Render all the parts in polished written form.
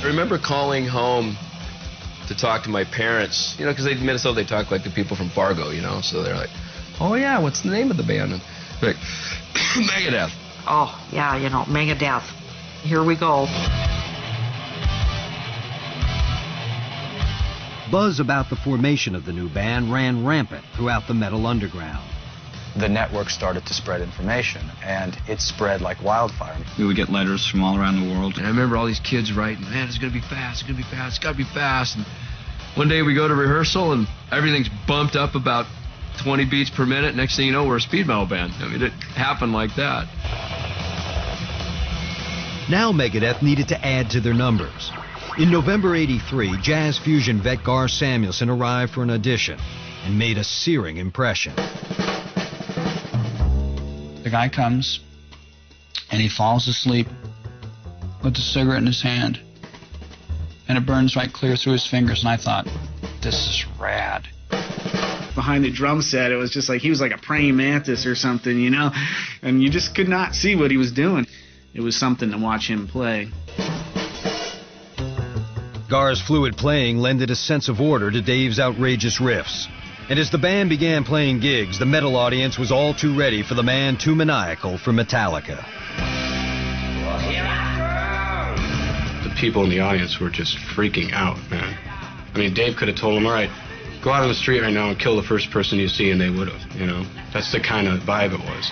I remember calling home to talk to my parents, you know, because in Minnesota they talk like the people from Fargo, you know, so they're like, oh yeah, what's the name of the band? And they're like, Megadeth. Oh, yeah, you know, Megadeth. Here we go. Buzz about the formation of the new band ran rampant throughout the metal underground. The network started to spread information, and it spread like wildfire. We would get letters from all around the world. And I remember all these kids writing, man, it's going to be fast, it's going to be fast, it's got to be fast. And one day we go to rehearsal, and everything's bumped up about 20 beats per minute. Next thing you know, we're a speed metal band. I mean, it happened like that. Now Megadeth needed to add to their numbers. In November '83, jazz fusion vet Gar Samuelson arrived for an audition and made a searing impression. The guy comes, and he falls asleep with a cigarette in his hand, and it burns right clear through his fingers, and I thought, this is rad. Behind the drum set, it was just like he was like a praying mantis or something, you know, and you just could not see what he was doing. It was something to watch him play. Gar's fluid playing lended a sense of order to Dave's outrageous riffs. And as the band began playing gigs, the metal audience was all too ready for the man too maniacal for Metallica. The people in the audience were just freaking out, man. I mean, Dave could have told them, all right, go out on the street right now and kill the first person you see, and they would have, you know. That's the kind of vibe it was.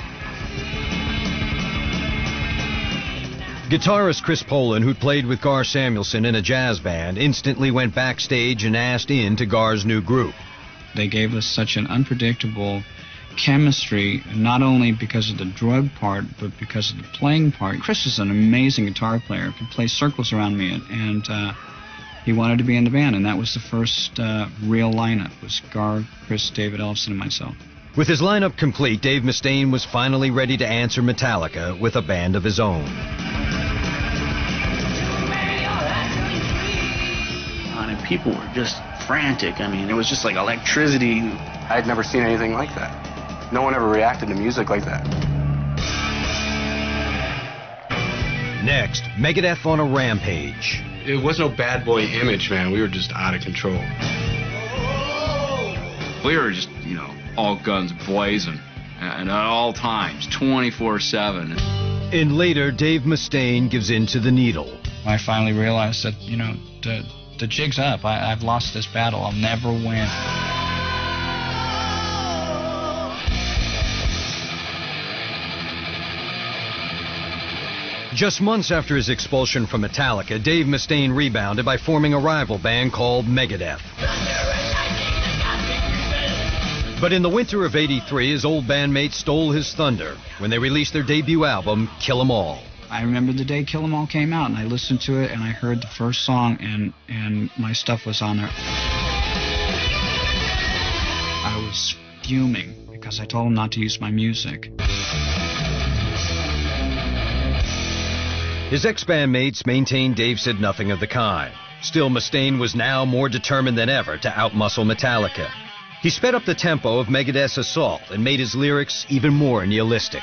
Guitarist Chris Poland, who'd played with Gar Samuelson in a jazz band, instantly went backstage and asked in to Gar's new group. They gave us such an unpredictable chemistry, not only because of the drug part, but because of the playing part. Chris is an amazing guitar player, could play circles around me, and he wanted to be in the band, and that was the first real lineup. It was Gar, Chris, David Ellefson, and myself. With his lineup complete, Dave Mustaine was finally ready to answer Metallica with a band of his own. And people were just frantic. I mean, it was just like electricity. I had never seen anything like that. No one ever reacted to music like that. Next, Megadeth on a rampage. It was no bad boy image, man. We were just out of control. We were just, you know, all guns blazing, and at all times, 24/7. And later, Dave Mustaine gives in to the needle. I finally realized that, you know, the jig's up. I've lost this battle. I'll never win. Just months after his expulsion from Metallica, Dave Mustaine rebounded by forming a rival band called Megadeth. But in the winter of '83, his old bandmates stole his thunder when they released their debut album, Kill 'Em All. I remember the day Kill 'Em All came out, and I listened to it, and I heard the first song, and my stuff was on there. I was fuming because I told them not to use my music. His ex-bandmates maintained Dave said nothing of the kind. Still, Mustaine was now more determined than ever to outmuscle Metallica. He sped up the tempo of Megadeth's assault and made his lyrics even more nihilistic.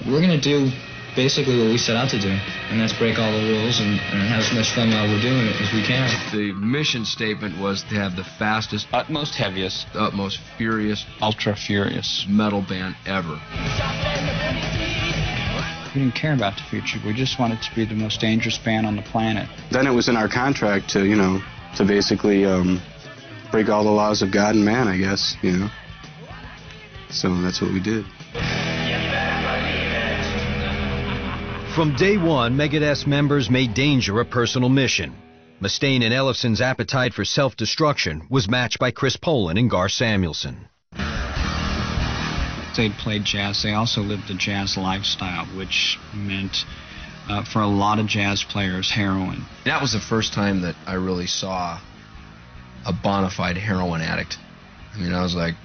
We're going to do basically what we set out to do, and that's break all the rules and have as much fun while we're doing it as we can. The mission statement was to have the fastest, Utmost heaviest, utmost furious, ultra furious metal band ever. We didn't care about the future. We just wanted to be the most dangerous band on the planet. Then it was in our contract to, you know, to basically break all the laws of God and man, I guess, you know. So that's what we did. From day one, Megadeth's members made danger a personal mission. Mustaine and Ellefson's appetite for self-destruction was matched by Chris Poland and Gar Samuelson. They played jazz. They also lived the jazz lifestyle, which meant, for a lot of jazz players, heroin. That was the first time that I really saw a bona fide heroin addict. I mean, I was like,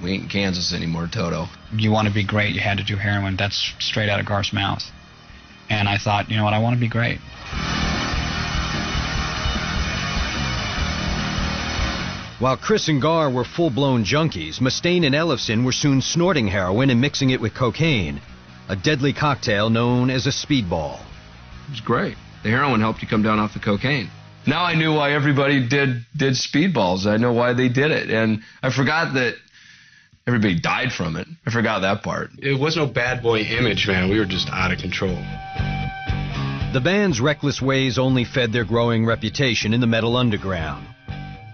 we ain't in Kansas anymore, Toto. You want to be great, you had to do heroin. That's straight out of Gar's mouth. And I thought, you know what, I want to be great. While Chris and Gar were full-blown junkies, Mustaine and Ellefson were soon snorting heroin and mixing it with cocaine, a deadly cocktail known as a speedball. It was great. The heroin helped you come down off the cocaine. Now I knew why everybody did speedballs. I know why they did it. And I forgot that everybody died from it. I forgot that part. It was no bad boy image, man. We were just out of control. The band's reckless ways only fed their growing reputation in the metal underground.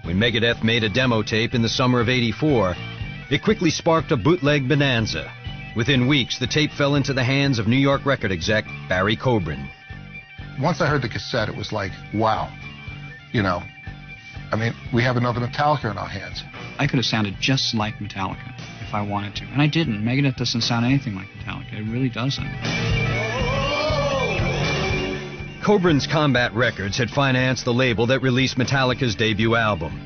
When Megadeth made a demo tape in the summer of '84, it quickly sparked a bootleg bonanza. Within weeks, the tape fell into the hands of New York record exec Barry Coburn. Once I heard the cassette, it was like, wow. You know, I mean, we have another Metallica in our hands. I could have sounded just like Metallica if I wanted to, and I didn't. Megadeth doesn't sound anything like Metallica. It really doesn't. Coburn's Combat Records had financed the label that released Metallica's debut album.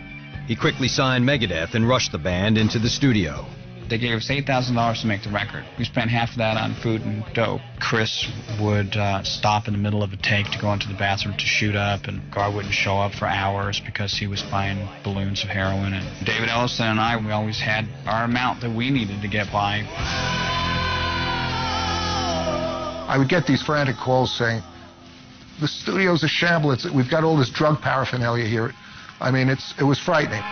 He quickly signed Megadeth and rushed the band into the studio. They gave us $8,000 to make the record. We spent half of that on food and dope. Chris would stop in the middle of a take to go into the bathroom to shoot up, and Gar wouldn't show up for hours because he was buying balloons of heroin. And David Ellison and I, we always had our amount that we needed to get by. I would get these frantic calls saying, the studio's a shambles. We've got all this drug paraphernalia here. I mean, it was frightening.